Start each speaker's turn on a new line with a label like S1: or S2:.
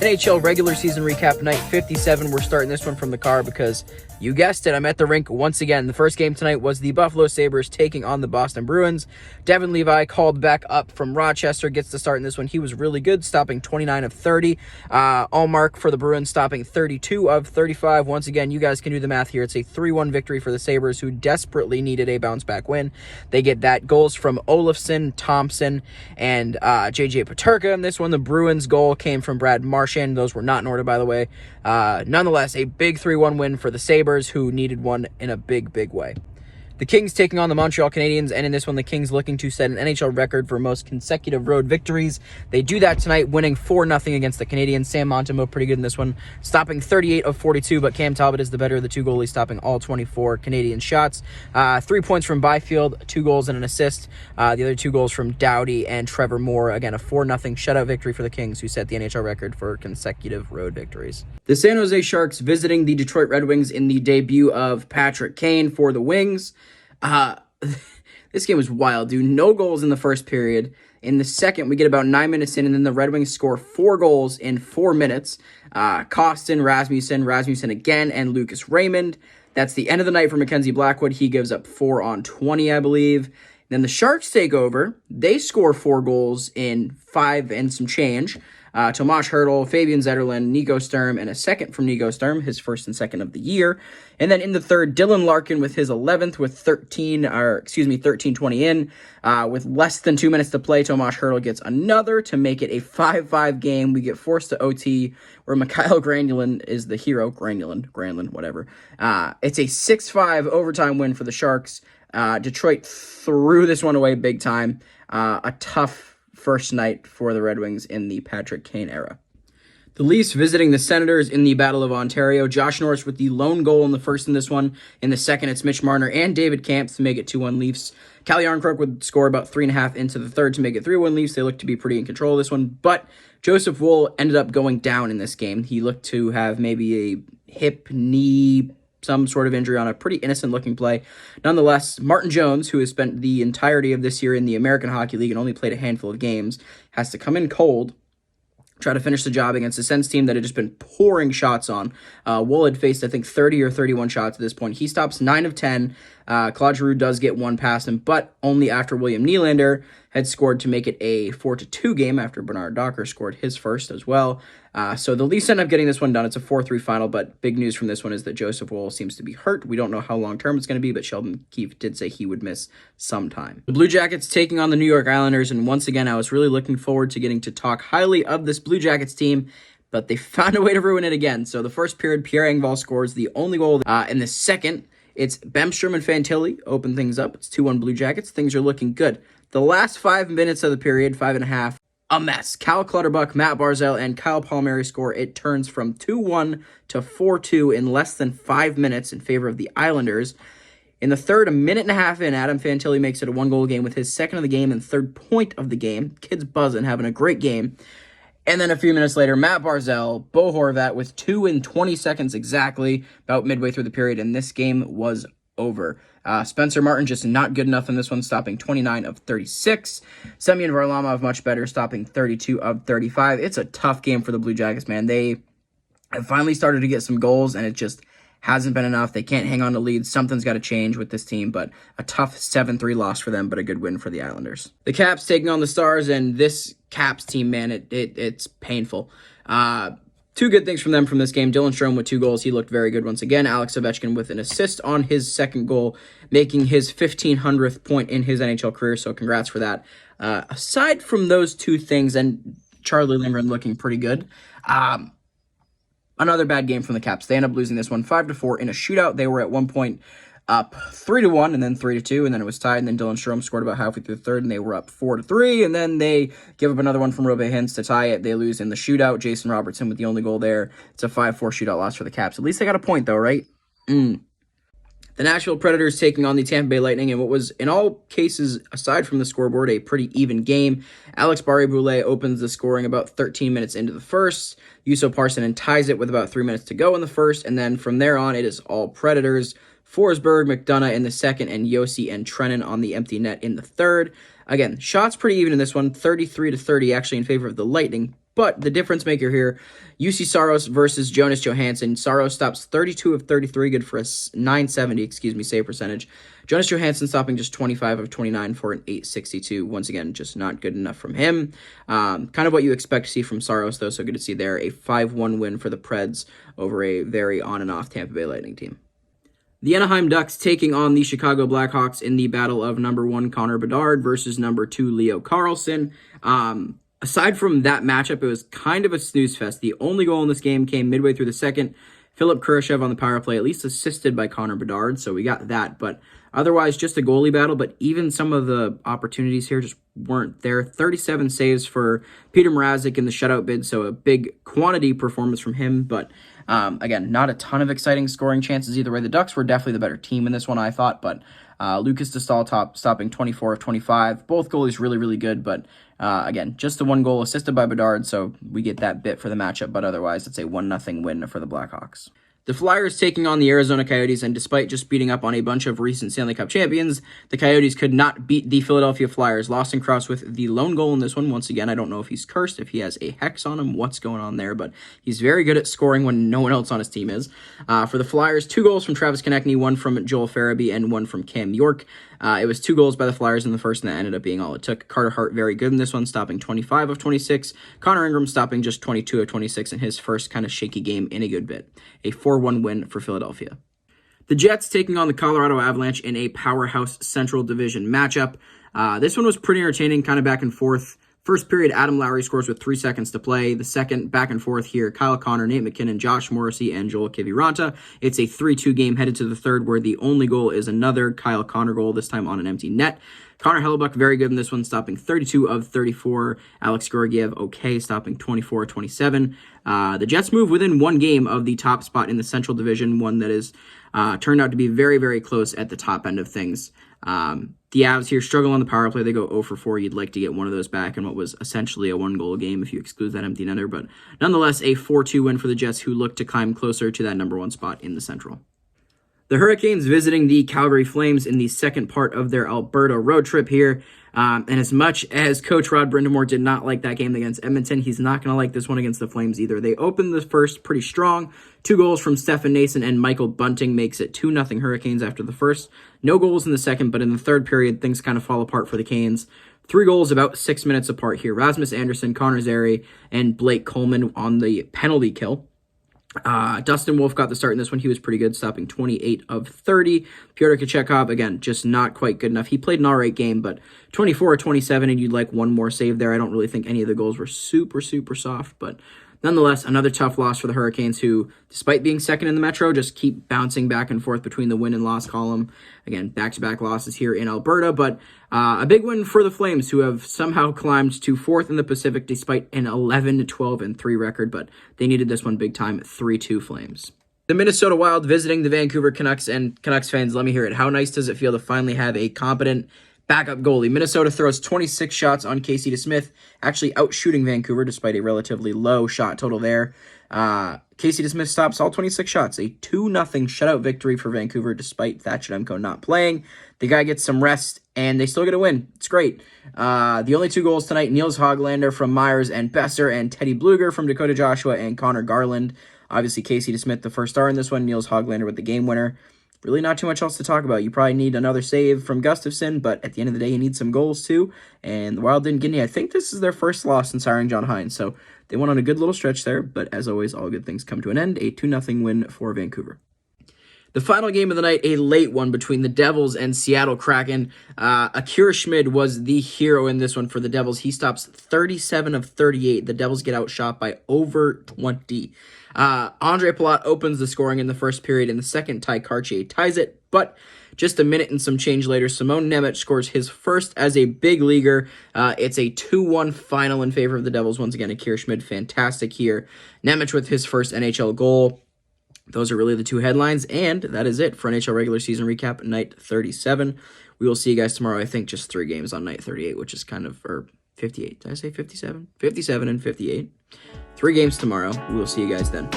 S1: NHL regular season recap night 57. We're starting this one from the car because you guessed it, I'm at the rink once again. The first game tonight was the Buffalo Sabres taking on the Boston Bruins. Devin Levi called back up from Rochester, gets the start in this one. He was really good, stopping 29 of 30. Allmark for the Bruins stopping 32 of 35. Once again, you guys can do the math here. It's a 3-1 victory for the Sabres, who desperately needed a bounce-back win. They get that. Goals from Olofsson, Thompson, and J.J. Peterka. In this one, the Bruins' goal came from Brad Marchand. Those were not in order, by the way. Nonetheless, a big 3-1 win for the Sabres, who needed one in a big, big way. The Kings taking on the Montreal Canadiens, and in this one, the Kings looking to set an NHL record for most consecutive road victories. They do that tonight, winning 4-0 against the Canadiens. Sam Montembeault pretty good in this one, stopping 38 of 42, but Cam Talbot is the better of the two goalies, stopping all 24 Canadian shots. 3 points from Byfield, 2 goals and an assist. The other 2 goals from Doughty and Trevor Moore. Again, a 4-0 shutout victory for the Kings, who set the NHL record for consecutive road victories. The San Jose Sharks visiting the Detroit Red Wings in the debut of Patrick Kane for the Wings. This game was wild, dude. No goals in the first period. In the second, we get about 9 minutes in, and then the Red Wings score 4 goals in 4 minutes. Kostin, Rasmussen again, and Lucas Raymond. That's the end of the night for Mackenzie Blackwood. He gives up 4 on 20, I believe. Then the Sharks take over. They score 4 goals in 5 and some change. Tomas Hertl, Fabian Zetterlund, Nico Sturm, and a second from Nico Sturm, his first and second of the year. And then in the third, Dylan Larkin with his 11th with 13:20 in. With less than 2 minutes to play, Tomas Hertl gets another to make it a 5-5 game. We get forced to OT, where Mikhail Granlund is the hero. Granlund, whatever. It's a 6-5 overtime win for the Sharks. Detroit threw this one away big time. A tough first night for the Red Wings in the Patrick Kane era. The Leafs visiting the Senators in the Battle of Ontario. Josh Norris with the lone goal in the first in this one. In the second, it's Mitch Marner and David Kampf to make it 2-1 Leafs. Calle Jarnkrok would score about 3.5 into the third to make it 3-1 Leafs. They look to be pretty in control of this one, but Joseph Woll ended up going down in this game. He looked to have maybe a hip, knee, some sort of injury on a pretty innocent-looking play. Nonetheless, Martin Jones, who has spent the entirety of this year in the American Hockey League and only played a handful of games, has to come in cold, try to finish the job against a Sens team that had just been pouring shots on. Woll had faced, I think, 30 or 31 shots at this point. He stops 9 of 10. Claude Giroux does get one past him, but only after William Nylander had scored to make it a 4-2 game after Bernard Docker scored his first as well. So the Leafs end up getting this one done. It's a 4-3 final, but big news from this one is that Joseph Woll seems to be hurt. We don't know how long-term it's going to be, but Sheldon Keefe did say he would miss some time. The Blue Jackets taking on the New York Islanders, and once again, I was really looking forward to getting to talk highly of this Blue Jackets team, but they found a way to ruin it again. So the first period, Pierre Engvall scores the only goal. In the second, it's Bemstrom and Fantilli open things up. It's 2-1 Blue Jackets. Things are looking good. The last 5 minutes of the period, 5.5, a mess. Cal Clutterbuck, Matt Barzal, and Kyle Palmieri score. It turns from 2-1 to 4-2 in less than 5 minutes in favor of the Islanders. In the third, a minute and a half in, Adam Fantilli makes it a 1-goal game with his second of the game and third point of the game. Kid's buzzing, having a great game. And then a few minutes later, Matt Barzal, Bo Horvat with 2 and 20 seconds exactly, about midway through the period, and this game was over. Spencer Martin just not good enough in this one, stopping 29 of 36. Semyon Varlamov much better, stopping 32 of 35. It's a tough game for the Blue Jackets, man. They have finally started to get some goals, and it just hasn't been enough. They can't hang on to leads. Something's got to change with this team, but a tough 7-3 loss for them, but a good win for the Islanders. The Caps taking on the Stars, and this Caps team, man, it's painful. 2 good things from them from this game. Dylan Strome with 2 goals. He looked very good once again. Alex Ovechkin with an assist on his second goal, making his 1,500th point in his NHL career, so congrats for that. Aside from those 2 things, and Charlie Lindgren looking pretty good, another bad game from the Caps. They end up losing this one 5-4 in a shootout. They were at one point up 3-1 and then 3-2, and then it was tied, and then Dylan Strome scored about halfway through the third, and they were up 4-3, and then they give up another one from Robe Hintz to tie it. They lose in the shootout. Jason Robertson with the only goal there. It's a 5-4 shootout loss for the Caps. At least they got a point, though, right? The Nashville Predators taking on the Tampa Bay Lightning, and what was, in all cases, aside from the scoreboard, a pretty even game. Alex Barré-Boulet opens the scoring about 13 minutes into the first. Juuso Parssinen ties it with about 3 minutes to go in the first, and then from there on, it is all Predators. Forsberg, McDonough in the second, and Yossi and Trennan on the empty net in the third. Again, shots pretty even in this one, 33-30 actually in favor of the Lightning, But the difference maker here, UC Saros versus Jonas Johansson. Saros stops 32 of 33, good for a 970, save percentage. Jonas Johansson stopping just 25 of 29 for an 862. Once again, just not good enough from him. Kind of what you expect to see from Saros, though, so good to see there. A 5-1 win for the Preds over a very on and off Tampa Bay Lightning team. The Anaheim Ducks taking on the Chicago Blackhawks in the battle of number 1 Connor Bedard versus number 2 Leo Carlzzzon. Aside from that matchup, it was kind of a snooze fest. The only goal in this game came midway through the second. Philip Kurashev on the power play, at least assisted by Connor Bedard, so we got that. But otherwise, just a goalie battle, but even some of the opportunities here just weren't there. 37 saves for Peter Mrazek in the shutout bid, so a big quantity performance from him. But again, not a ton of exciting scoring chances either way. The Ducks were definitely the better team in this one, I thought, but Lucas Dastaal stopping 24 of 25. Both goalies really, really good, but again, just the one goal assisted by Bedard, so we get that bit for the matchup, but otherwise it's a 1-0 win for the Blackhawks. The Flyers taking on the Arizona Coyotes, and despite just beating up on a bunch of recent Stanley Cup champions, the Coyotes could not beat the Philadelphia Flyers. Lawson Cross with the lone goal in this one. Once again, I don't know if he's cursed, if he has a hex on him, what's going on there, but he's very good at scoring when no one else on his team is. For the Flyers, 2 goals from Travis Konechny, 1 from Joel Farabee, and 1 from Cam York. It was 2 goals by the Flyers in the first, and that ended up being all it took. Carter Hart very good in this one, stopping 25 of 26. Connor Ingram stopping just 22 of 26 in his first kind of shaky game in a good bit. A 4-1 win for Philadelphia. The Jets taking on the Colorado Avalanche in a powerhouse Central Division matchup. This one was pretty entertaining, kind of back and forth. First period, Adam Lowry scores with 3 seconds to play. The second, back and forth here, Kyle Connor, Nate McKinnon, Josh Morrissey, and Joel Kiviranta. It's a 3-2 game headed to the third, where the only goal is another Kyle Connor goal, this time on an empty net. Connor Hellebuck, very good in this one, stopping 32 of 34. Alex Georgiev, okay, stopping 24 of 27. The Jets move within 1 game of the top spot in the Central Division, one that is turned out to be very, very close at the top end of things. The Avs here struggle on the power play. They go 0 for 4. You'd like to get one of those back in what was essentially a 1-goal game if you exclude that empty netter. But nonetheless, a 4-2 win for the Jets, who look to climb closer to that number 1 spot in the Central. The Hurricanes visiting the Calgary Flames in the second part of their Alberta road trip here. And as much as Coach Rod Brindamore did not like that game against Edmonton, he's not going to like this one against the Flames either. They opened the first pretty strong. 2 goals from Stefan Nason and Michael Bunting makes it 2-0 Hurricanes after the first. No goals in the second, but in the third period, things kind of fall apart for the Canes. 3 goals about 6 minutes apart here. Rasmus Anderson, Connor Zary, and Blake Coleman on the penalty kill. Dustin Wolf got the start in this one. He was pretty good, stopping 28 of 30. Pyotr Kochetkov, again, just not quite good enough. He played an all right game, but 24 of 27, and you'd like one more save there. I don't really think any of the goals were super, super soft, but nonetheless, another tough loss for the Hurricanes, who, despite being second in the Metro, just keep bouncing back and forth between the win and loss column. Again, back-to-back losses here in Alberta, but a big win for the Flames, who have somehow climbed to 4th in the Pacific despite an 11-12-3 record, but they needed this one big time, 3-2 Flames. The Minnesota Wild visiting the Vancouver Canucks, and Canucks fans, let me hear it. How nice does it feel to finally have a competent backup goalie? Minnesota throws 26 shots on Casey DeSmith, actually outshooting Vancouver despite a relatively low shot total there. Casey DeSmith stops all 26 shots. A 2-0 shutout victory for Vancouver despite Thatcher not playing. The guy gets some rest, and they still get a win. It's great. The only 2 goals tonight, Niels Hoglander from Myers and Besser, and Teddy Bluger from Dakota Joshua and Connor Garland. Obviously, Casey DeSmith, the first star in this one. Niels Hoglander with the game winner. Really not too much else to talk about. You probably need another save from Gustafsson, but at the end of the day, you need some goals too. And the Wild didn't get any. I think this is their first loss since hiring John Hines, so they went on a good little stretch there. But as always, all good things come to an end. A 2-0 win for Vancouver. The final game of the night, a late one between the Devils and Seattle Kraken. Akira Schmid was the hero in this one for the Devils. He stops 37 of 38. The Devils get outshot by over 20. Andre Palat opens the scoring in the first period. In the second, Ty Cartier ties it. But just a minute and some change later, Simone Nemec scores his first as a big leaguer. It's a 2-1 final in favor of the Devils. Once again, Akira Schmid, fantastic here. Nemec with his first NHL goal. Those are really the 2 headlines, and that is it for NHL regular season recap, night 37. We will see you guys tomorrow. I think just 3 games on night 38, which is kind of, or 58. Did I say 57? 57 and 58. 3 games tomorrow. We will see you guys then.